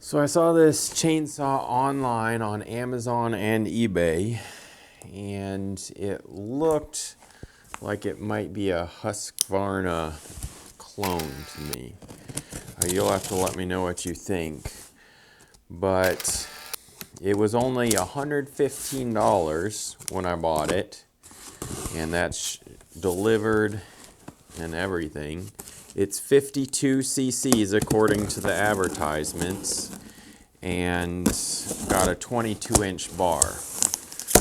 So I saw this chainsaw online on Amazon and eBay, and it looked like it might be a Husqvarna clone to me. You'll have to let me know what you think. But it was only $115 when I bought it, and that's delivered and everything. It's 52 cc's according to the advertisements, and got a 22-inch bar.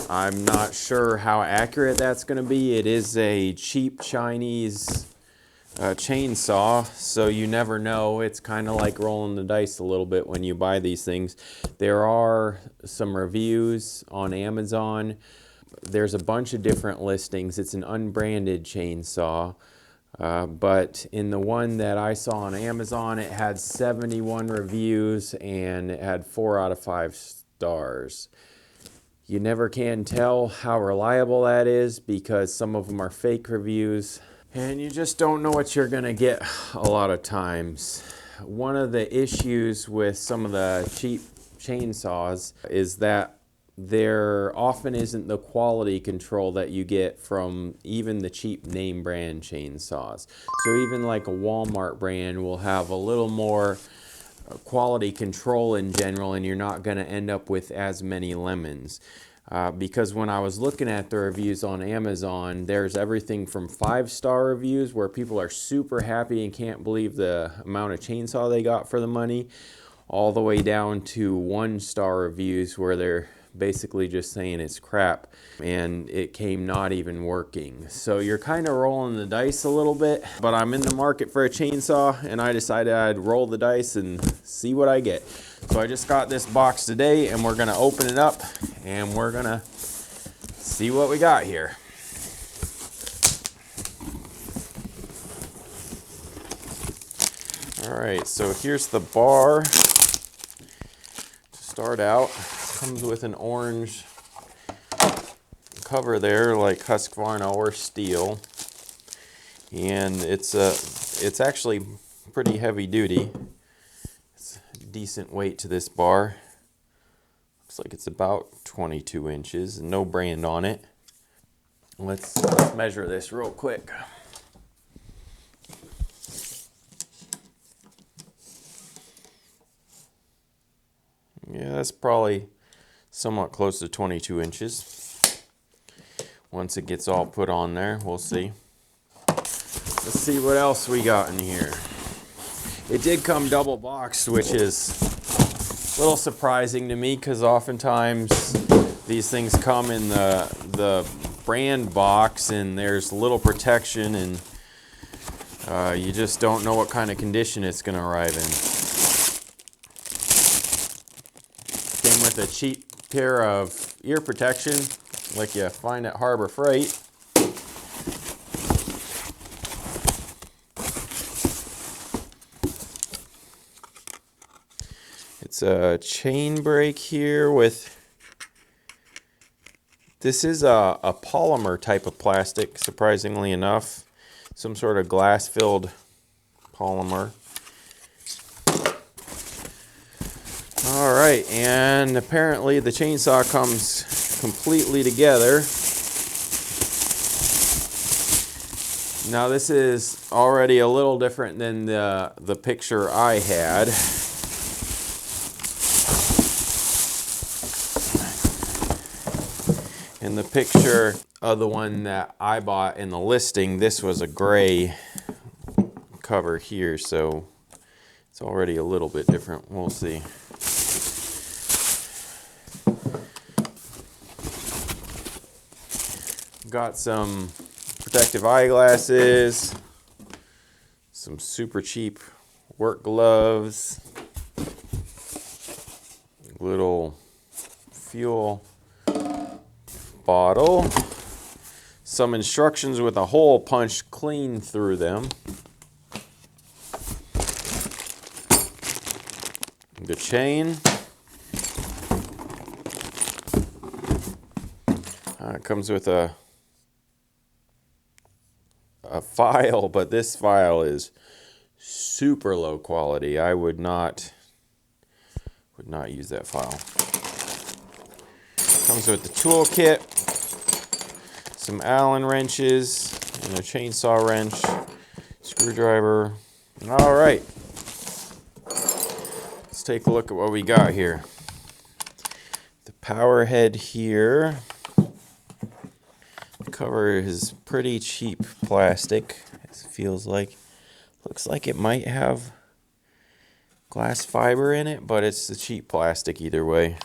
I'm not sure how accurate that's going to be. It is a cheap Chinese chainsaw, so you never know. It's kind of like rolling the dice a little bit when you buy these things. There are some reviews on Amazon. There's a bunch of different listings. It's an unbranded chainsaw. But in the one that I saw on Amazon, it had 71 reviews and it had 4 out of 5 stars. You never can tell how reliable that is because some of them are fake reviews and you just don't know what you're gonna get a lot of times. One of the issues with some of the cheap chainsaws is that there often isn't the quality control that you get from even the cheap name brand chainsaws. So even like a Walmart brand will have a little more quality control in general, and you're not going to end up with as many lemons. Because when I was looking at the reviews on Amazon, there's everything from 5-star reviews where people are super happy and can't believe the amount of chainsaw they got for the money, all the way down to 1-star reviews where they're basically just saying it's crap and it came not even working. So you're kind of rolling the dice a little bit, but I'm in the market for a chainsaw and I decided I'd roll the dice and see what I get. So I just got this box today and we're gonna open it up and we're gonna see what we got here. All right, so here's the bar to start out. Comes with an orange cover there, like Husqvarna or Stihl, and it's actually pretty heavy duty. It's a decent weight to this bar. Looks like it's about 22 inches. No brand on it. Let's measure this real quick. Yeah, that's probably somewhat close to 22 inches. Once it gets all put on there, we'll see. Let's see what else we got in here. It did come double boxed, which is a little surprising to me because oftentimes these things come in the brand box and there's little protection and you just don't know what kind of condition it's going to arrive in. Came with a cheap pair of ear protection like you find at Harbor Freight. It's a chain brake here with, this is a polymer type of plastic, surprisingly enough. Some sort of glass filled polymer. Alright, and apparently the chainsaw comes completely together. Now this is already a little different than the picture I had. In the picture of the one that I bought in the listing, this was a gray cover here, so it's already a little bit different. We'll see. Got some protective eyeglasses, some super cheap work gloves, little fuel bottle, some instructions with a hole punched clean through them, the chain. It comes with a file, but this file is super low quality. I would not Would not use that file. Comes with the toolkit, some Allen wrenches, and a chainsaw wrench, screwdriver. All right, let's take a look at what we got here. The power head here. The cover is pretty cheap plastic, it feels like. Looks like it might have glass fiber in it, but it's the cheap plastic either way.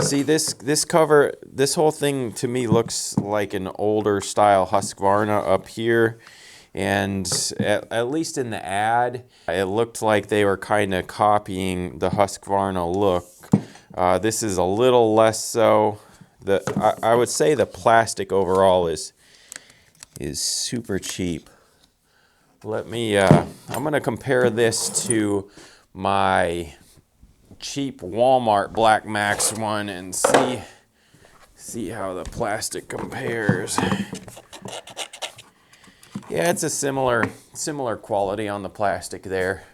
See, this cover, this whole thing to me looks like an older style Husqvarna up here. And at least in the ad, it looked like they were kind of copying the Husqvarna look. This is a little less so. I would say the plastic overall is super cheap. Let me, I'm going to compare this to my cheap Walmart Black Max one and see how the plastic compares. Yeah, it's a similar quality on the plastic there.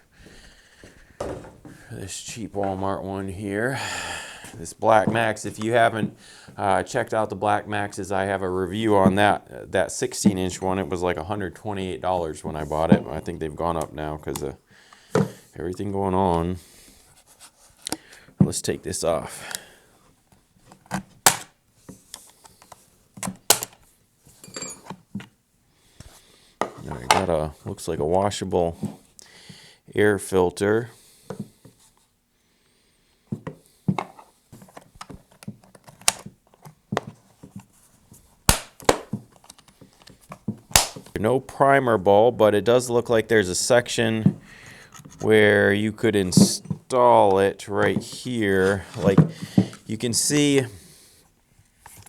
This cheap Walmart one here. This Black Max, if you haven't checked out the Black Maxes, I have a review on that 16-inch one. It was like $128 when I bought it. I think they've gone up now because of everything going on. Let's take this off. I got looks like a washable air filter. No primer ball, but it does look like there's a section where you could install it right here. Like, you can see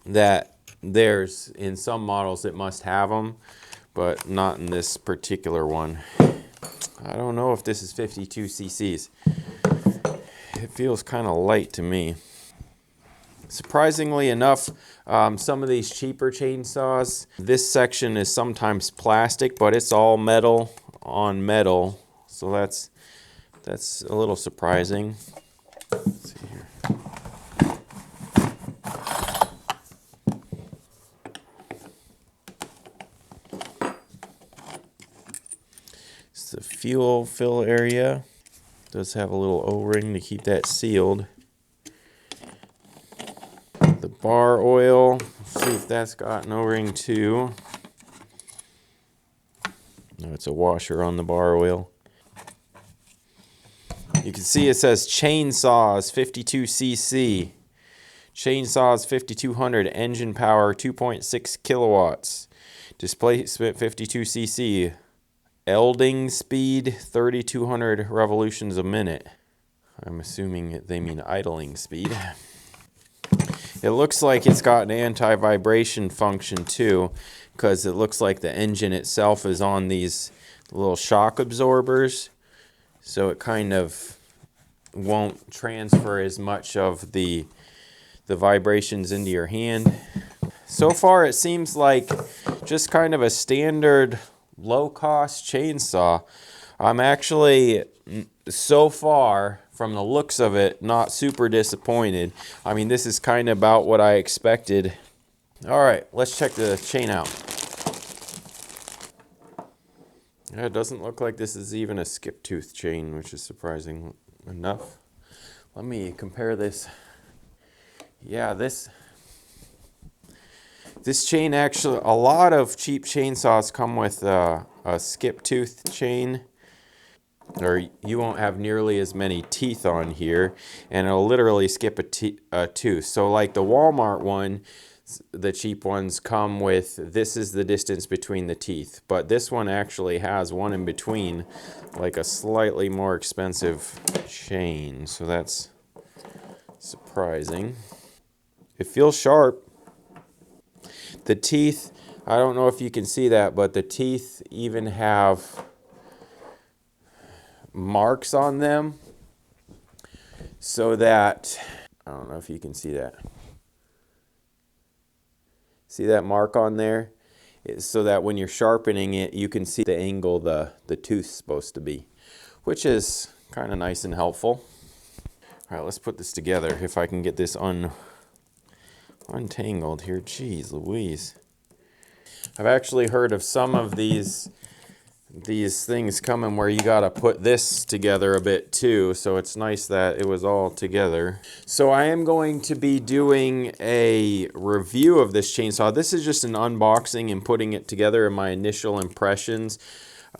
that there's, in some models it must have them, but not in this particular one. I don't know if this is 52 cc's. It feels kind of light to me. Surprisingly enough, some of these cheaper chainsaws, this section is sometimes plastic, but it's all metal on metal, so that's a little surprising. Let's see here. It's the fuel fill area. It does have a little O-ring to keep that sealed. The bar oil, let's see if that's got an O-ring too. No, it's a washer on the bar oil. You can see it says chainsaws 52 cc. Chainsaws 5200, engine power 2.6 kilowatts. Displacement 52 cc. Elding speed 3200 revolutions a minute. I'm assuming they mean idling speed. It looks like it's got an anti-vibration function too, because it looks like the engine itself is on these little shock absorbers, so it kind of won't transfer as much of the vibrations into your hand. So far it seems like just kind of a standard low-cost chainsaw. I'm actually, so far, from the looks of it, not super disappointed. I mean, this is kind of about what I expected. All right, let's check the chain out. Yeah, it doesn't look like this is even a skip tooth chain, which is surprising enough. Let me compare this. Yeah, this chain actually, a lot of cheap chainsaws come with a skip tooth chain, or you won't have nearly as many teeth on here, and it'll literally skip a tooth. So like the Walmart one, the cheap ones come with, this is the distance between the teeth, but this one actually has one in between, like a slightly more expensive chain, so that's surprising. It feels sharp. The teeth, I don't know if you can see that, but the teeth even have marks on them, so that, I don't know if you can see that. See that mark on there? It's so that when you're sharpening it, you can see the angle the tooth's supposed to be, which is kind of nice and helpful. All right, let's put this together. If I can get this untangled here. Jeez Louise. I've actually heard of some of these things coming where you gotta put this together a bit too, so it's nice that it was all together. So I am going to be doing a review of this chainsaw. This is just an unboxing and putting it together and my initial impressions.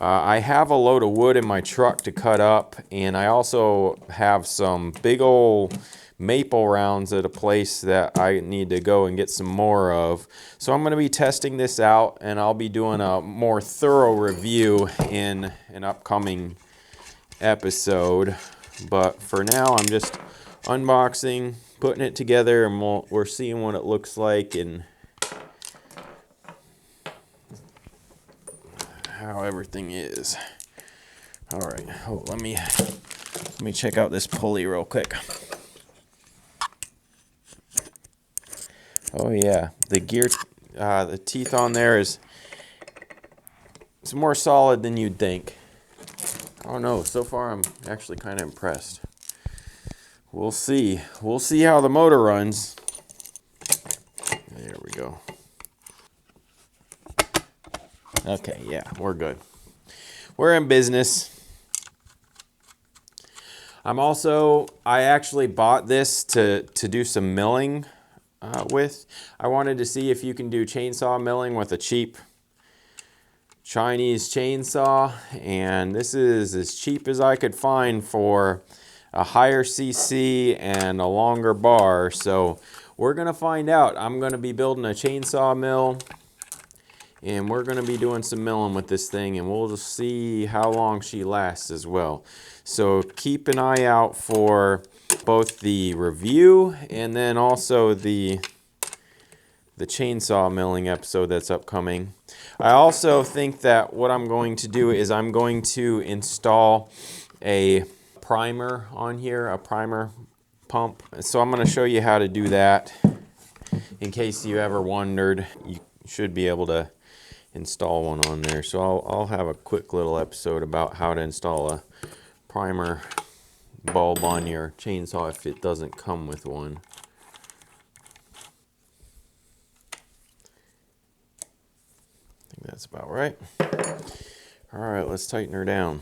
I have a load of wood in my truck to cut up, and I also have some big old maple rounds at a place that I need to go and get some more of. So I'm going to be testing this out, and I'll be doing a more thorough review in an upcoming episode. But for now, I'm just unboxing, putting it together, and we're seeing what it looks like and how everything is. All right, let me check out this pulley real quick. Oh yeah, the gear, the teeth on there it's more solid than you'd think. I don't know, so far I'm actually kind of impressed. We'll see how the motor runs. There we go. Okay, yeah, we're good. We're in business. I actually bought this to do some milling with. I wanted to see if you can do chainsaw milling with a cheap Chinese chainsaw, and this is as cheap as I could find for a higher CC and a longer bar. So we're gonna find out. I'm gonna be building a chainsaw mill, and we're going to be doing some milling with this thing, and we'll just see how long she lasts as well. So keep an eye out for both the review and then also the chainsaw milling episode that's upcoming. I also think that what I'm going to do is I'm going to install a primer on here, a primer pump. So I'm going to show you how to do that. In case you ever wondered, you should be able to install one on there. So I'll have a quick little episode about how to install a primer bulb on your chainsaw if it doesn't come with one. I think that's about right. All right, let's tighten her down.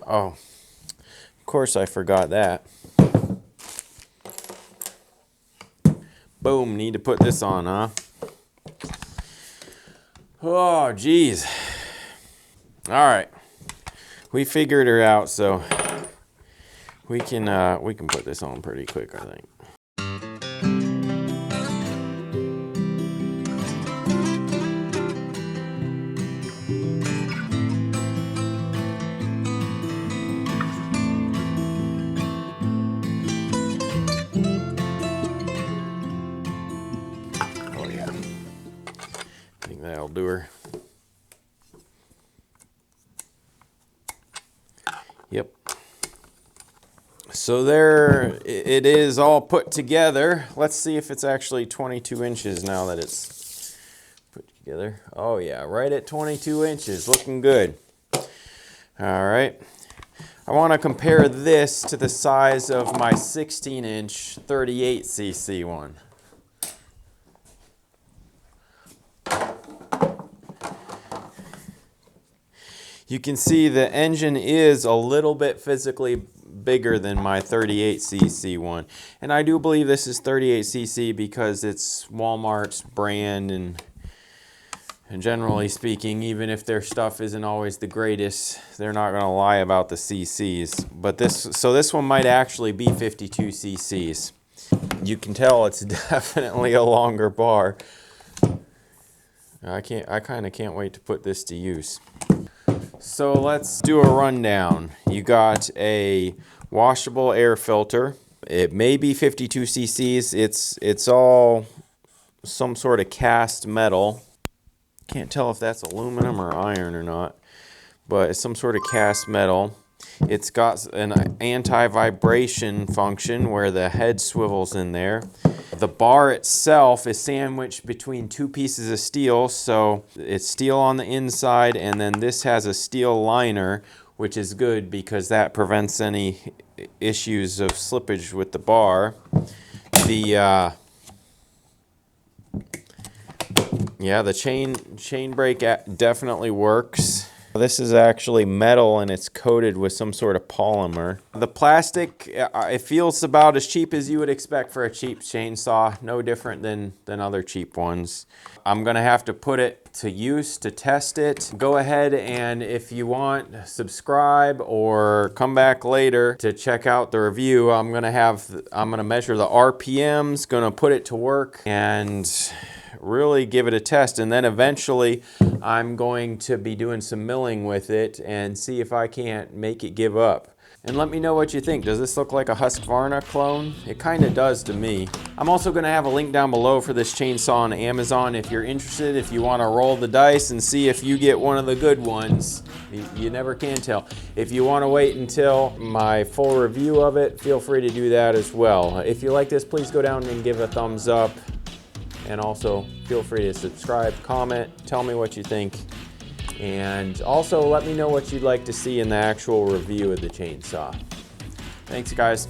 Oh, of course I forgot that. Boom, need to put this on, huh? Oh, geez. All right, we figured her out, so we can put this on pretty quick, I think. That'll do her. Yep. So there it is, all put together. Let's see if it's actually 22 inches now that it's put together. Oh yeah, right at 22 inches, looking good. All right. I want to compare this to the size of my 16-inch 38cc one. You can see the engine is a little bit physically bigger than my 38cc one. And I do believe this is 38cc because it's Walmart's brand, and generally speaking, even if their stuff isn't always the greatest, they're not going to lie about the cc's. But this one might actually be 52 cc's. You can tell it's definitely a longer bar. I kind of can't wait to put this to use. So let's do a rundown. You got a washable air filter. It may be 52 cc's. It's all some sort of cast metal. Can't tell if that's aluminum or iron or not, but it's some sort of cast metal. It's got an anti-vibration function where the head swivels in there. The bar itself is sandwiched between two pieces of steel, so it's steel on the inside, and then this has a steel liner, which is good because that prevents any issues of slippage with the bar. The chain brake definitely works. This is actually metal and it's coated with some sort of polymer. The plastic, it feels about as cheap as you would expect for a cheap chainsaw. No different than other cheap ones. I'm gonna have to put it to use to test it. Go ahead and if you want, subscribe or come back later to check out the review. I'm gonna measure the RPMs, gonna put it to work and really give it a test, and then eventually I'm going to be doing some milling with it and see if I can't make it give up. And let me know what you think. Does this look like a Husqvarna clone? It kind of does to me. I'm also going to have a link down below for this chainsaw on Amazon if you're interested, if you want to roll the dice and see if you get one of the good ones. You never can tell. If you want to wait until my full review of it, feel free to do that as well. If you like this, please go down and give a thumbs up. And also feel free to subscribe, comment, tell me what you think. And also let me know what you'd like to see in the actual review of the chainsaw. Thanks guys.